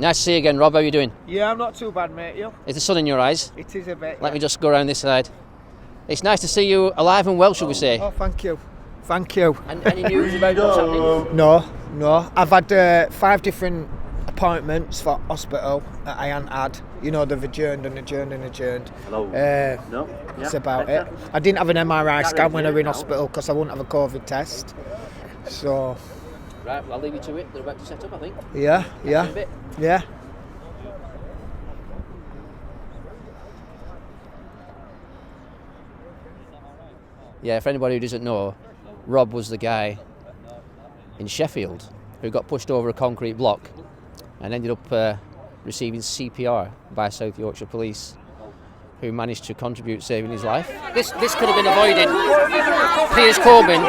Nice to see you again, Rob. How are you doing? Yeah, I'm not too bad, mate. You? Is the sun in your eyes? It is a bit. Let me just go around this side. It's nice to see you alive and well, shall we say? Oh, thank you. Thank you. And any news about what's happening? No. I've had 5 different appointments for hospital that I hadn't had. You know, they've adjourned. Hello. No. That's about it. I didn't have an MRI scan when I was in hospital because I wouldn't have a COVID test. So. Right, well, I'll leave you to it. They're about to set up, I think. Yeah. Yeah. Yeah, for anybody who doesn't know, Rob was the guy in Sheffield who got pushed over a concrete block and ended up receiving CPR by South Yorkshire Police, who managed to contribute saving his life. This could have been avoided. Piers Corbyn,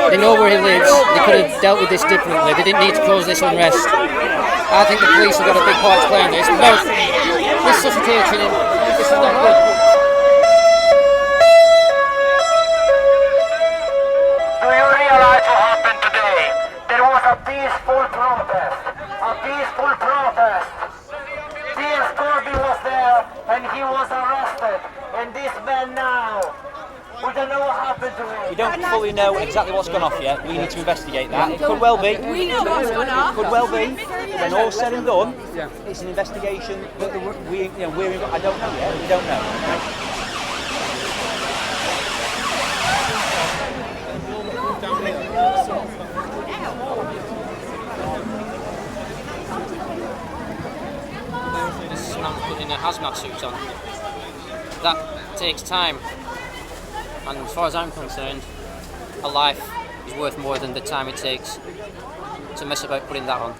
they know where he lives, they could have dealt with this differently, they didn't need to cause this unrest. I think the police have got a big part to play in this. Both resuscitating him, this is not good. Do you realize what happened today? There was a peaceful protest. Piers Corbyn was there and he was arrested. And this man now, we don't know what happened to him. We don't fully know exactly what's gone off yet. We need to investigate that. It could well be. We know what's gone off. Could well be. When all said and done, it's an investigation that I don't know yet. We don't know. This man's putting a hazmat suit on. That takes time. And as far as I'm concerned, a life is worth more than the time it takes to mess about putting that on.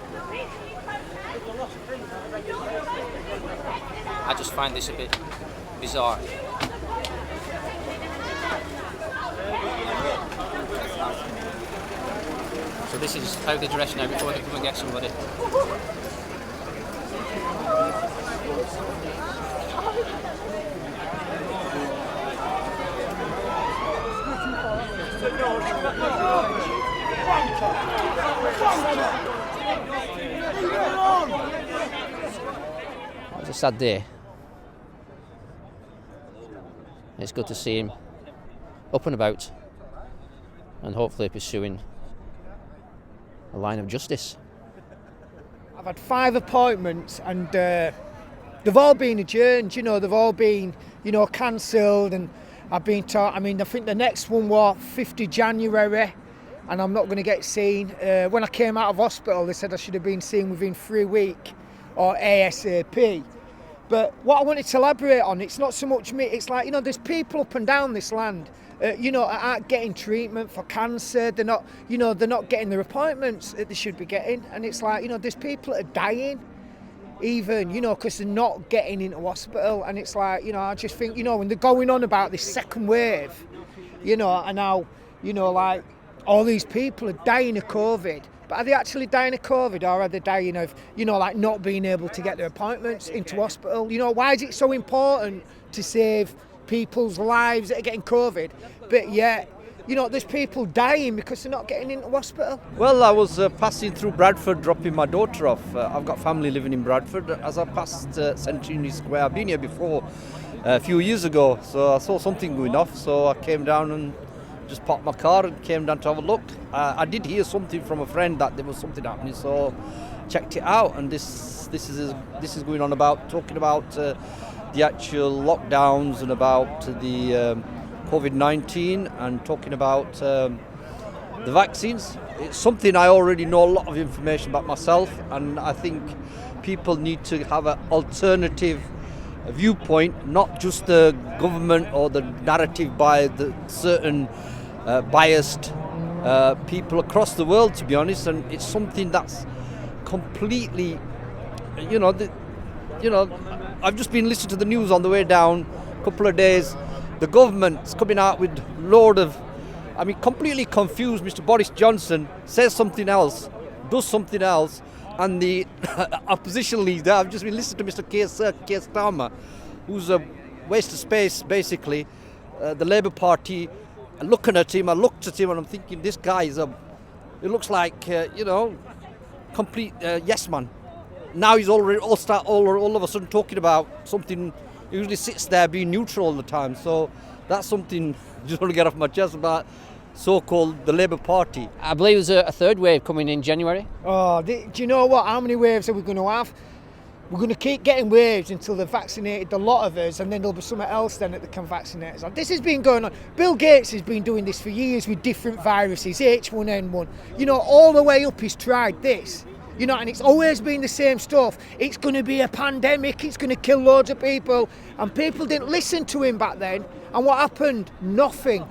I just find this a bit bizarre. So this is how they dress now before they come and get somebody. It was a sad day. It's good to see him up and about and hopefully pursuing a line of justice. I've had 5 appointments and they've all been adjourned, they've all been, cancelled, and I've been taught, I think the next one was 50 January and I'm not going to get seen. When I came out of hospital, they said I should have been seen within 3 weeks or ASAP. But what I wanted to elaborate on, it's not so much me, it's like, there's people up and down this land, aren't getting treatment for cancer, they're not getting their appointments that they should be getting, and it's like, there's people that are dying, even, because they're not getting into hospital, and it's like, I just think, when they're going on about this second wave, and now, like, all these people are dying of COVID. But are they actually dying of COVID, or are they dying of, like not being able to get their appointments into hospital? Why is it so important to save people's lives that are getting COVID? But yet, there's people dying because they're not getting into hospital. Well, I was passing through Bradford, dropping my daughter off. I've got family living in Bradford. As I passed Centenary Square, I've been here before a few years ago, so I saw something going off, so I came down and just parked my car and came down to have a look. I did hear something from a friend that there was something happening, so checked it out. And this is going on about talking about the actual lockdowns and about the COVID-19 and talking about the vaccines. It's something I already know a lot of information about myself, and I think people need to have an alternative viewpoint, not just the government or the narrative by the certain biased people across the world, to be honest. And it's something that's completely, I've just been listening to the news on the way down a couple of days. The government's coming out with load of, completely confused. Mr. Boris Johnson says something else, does something else, and the opposition leader, I've just been listening to Mr. Keir Starmer, who's a waste of space, basically. The Labour Party, looking at him, I looked at him and I'm thinking, this guy is it looks like, complete yes man. Now he's already all of a sudden talking about something. He usually sits there being neutral all the time. So that's something I just want to get off my chest about so-called the Labour Party. I believe there's a third wave coming in January. Oh, do you know what? How many waves are we going to have? We're going to keep getting waves until they've vaccinated a lot of us, and then there'll be something else then that they can vaccinate us on. This has been going on. Bill Gates has been doing this for years with different viruses, H1N1. You know, all the way up he's tried this. You know, and it's always been the same stuff. It's going to be a pandemic, it's going to kill loads of people. And people didn't listen to him back then. And what happened? Nothing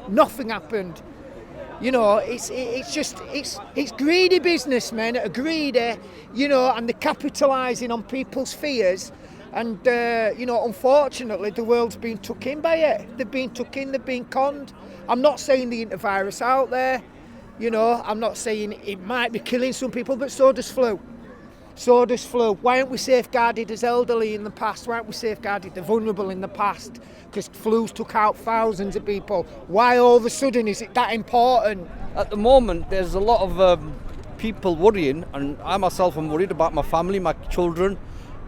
happened. You know, it's greedy businessmen that are greedy, you know, and they're capitalising on people's fears. And, you know, unfortunately, the world's been took in by it. They've been took in, they've been conned. I'm not saying the virus out there. You know, I'm not saying it might be killing some people, but so does flu. So does flu. Why aren't we safeguarded as elderly in the past? Why aren't we safeguarded the vulnerable in the past? Because flu's took out thousands of people. Why all of a sudden is it that important? At the moment, there's a lot of people worrying, and I myself am worried about my family, my children,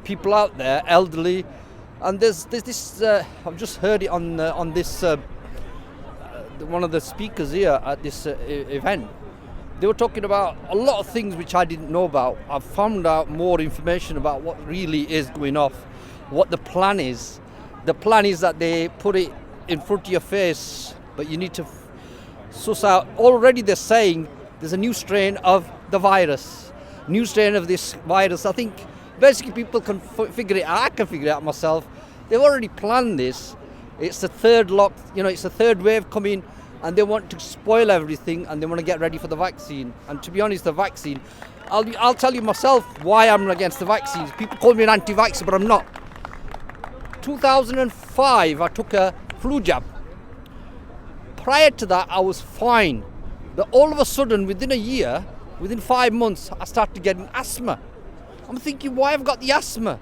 people out there, elderly. And there's this, I've just heard it on this, one of the speakers here at this event. They were talking about a lot of things which I didn't know about. I've found out more information about what really is going off, what the plan is. The plan is that they put it in front of your face, but you need to suss out. Already they're saying there's a new strain of the virus, new strain of this virus. I think basically people can figure it out. I can figure it out myself. They've already planned this. It's the third it's the third wave coming, and they want to spoil everything, and they want to get ready for the vaccine. And to be honest, the vaccine, I'll tell you myself why I'm against the vaccines. People call me an anti-vaxxer, but I'm not. 2005, I took a flu jab. Prior to that, I was fine. But all of a sudden, within a year, within 5 months, I started getting asthma. I'm thinking, why have I got the asthma?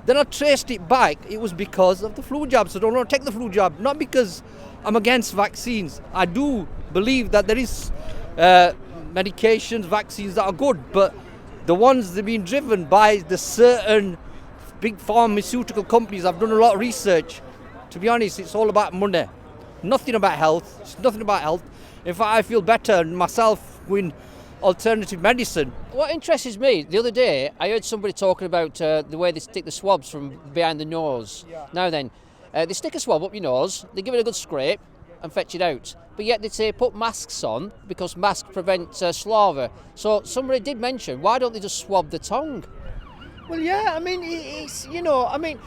Then I traced it back. It was because of the flu jab. So I don't want to take the flu jab. Not because I'm against vaccines. I do believe that there is medications, vaccines that are good. But the ones that are being driven by the certain big pharmaceutical companies, I've done a lot of research. To be honest, it's all about money. Nothing about health. It's nothing about health. In fact, I feel better myself with alternative medicine. What interests me, the other day, I heard somebody talking about the way they stick the swabs from behind the nose. Yeah. Now then, they stick a swab up your nose, they give it a good scrape and fetch it out. But yet they say put masks on because masks prevent saliva. So somebody did mention, why don't they just swab the tongue? Well, yeah, I mean, it's, you know, I mean,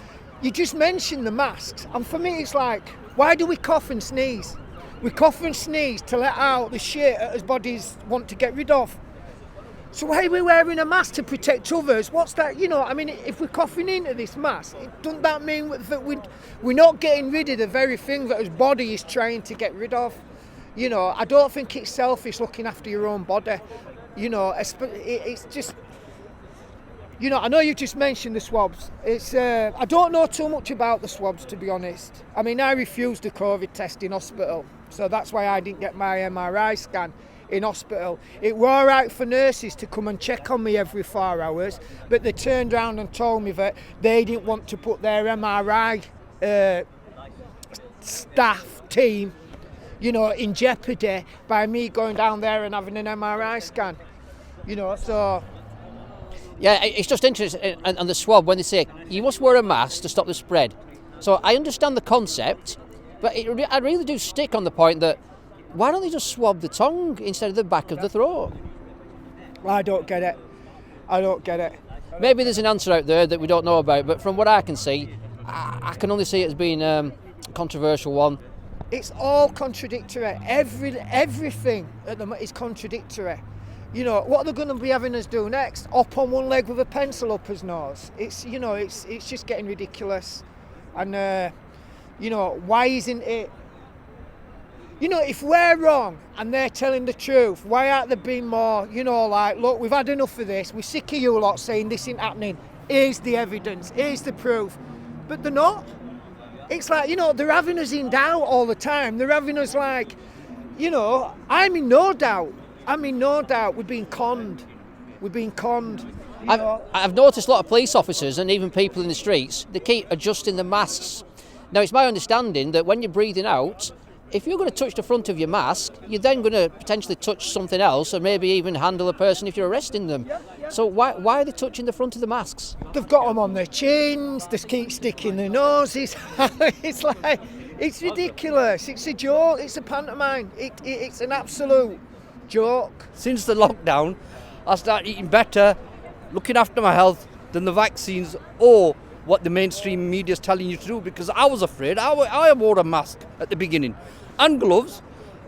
you just mentioned the masks. And for me, it's like, why do we cough and sneeze? We cough and sneeze to let out the shit that our bodies want to get rid of. So why are we wearing a mask to protect others? What's that? You know, I mean, if we're coughing into this mask, doesn't that mean that we're not getting rid of the very thing that our body is trying to get rid of? You know, I don't think it's selfish looking after your own body. You know, it's just... You know, I know you just mentioned the swabs. It's I don't know too much about the swabs, to be honest. I mean, I refused a COVID test in hospital, so that's why I didn't get my MRI scan in hospital. It were all right for nurses to come and check on me every 4 hours, but they turned around and told me that they didn't want to put their MRI staff team, you know, in jeopardy by me going down there and having an MRI scan. You know, so... Yeah, it's just interesting. And the swab, when they say you must wear a mask to stop the spread. So I understand the concept, but I really do stick on the point that why don't they just swab the tongue instead of the back of the throat? I don't get it. I don't get it. Maybe there's an answer out there that we don't know about, but from what I can see, I can only see it as being a controversial one. It's all contradictory. Everything at the moment is contradictory. You know, what are they going to be having us do next? Up on one leg with a pencil up his nose. It's, you know, it's just getting ridiculous. And, you know, why isn't it... You know, if we're wrong and they're telling the truth, why aren't there being more, you know, like, look, we've had enough of this. We're sick of you lot saying this isn't happening. Here's the evidence. Here's the proof. But they're not. It's like, you know, they're having us in doubt all the time. They're having us like, you know, I'm in no doubt. We're being conned. We're being conned. You know. I've noticed a lot of police officers and even people in the streets, they keep adjusting the masks. Now, it's my understanding that when you're breathing out, if you're going to touch the front of your mask, you're then going to potentially touch something else and maybe even handle a person if you're arresting them. So why are they touching the front of the masks? They've got them on their chins, they keep sticking their noses. It's like, it's ridiculous. It's a joke, it's a pantomime. It's an absolute joke. Since the lockdown, I started eating better, looking after my health than the vaccines or what the mainstream media is telling you to do, because I was afraid. I wore a mask at the beginning and gloves,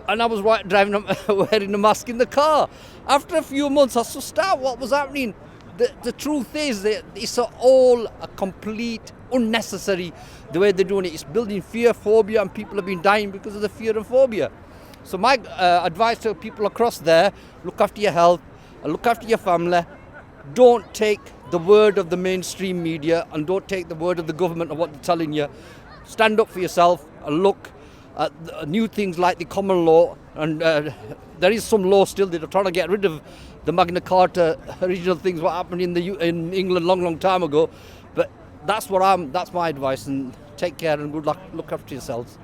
and I was wearing a mask in the car. After a few months, I sussed out what was happening. The truth is that it's all a complete unnecessary, the way they're doing it. It's building fear, phobia, and people have been dying because of the fear and phobia. So my advice to people across there, look after your health, look after your family. Don't take the word of the mainstream media and don't take the word of the government of what they're telling you. Stand up for yourself and look at new things like the common law. And there is some law still that are trying to get rid of the Magna Carta original things what happened in England long time ago. But that's my advice, and take care and good luck. Look after yourselves.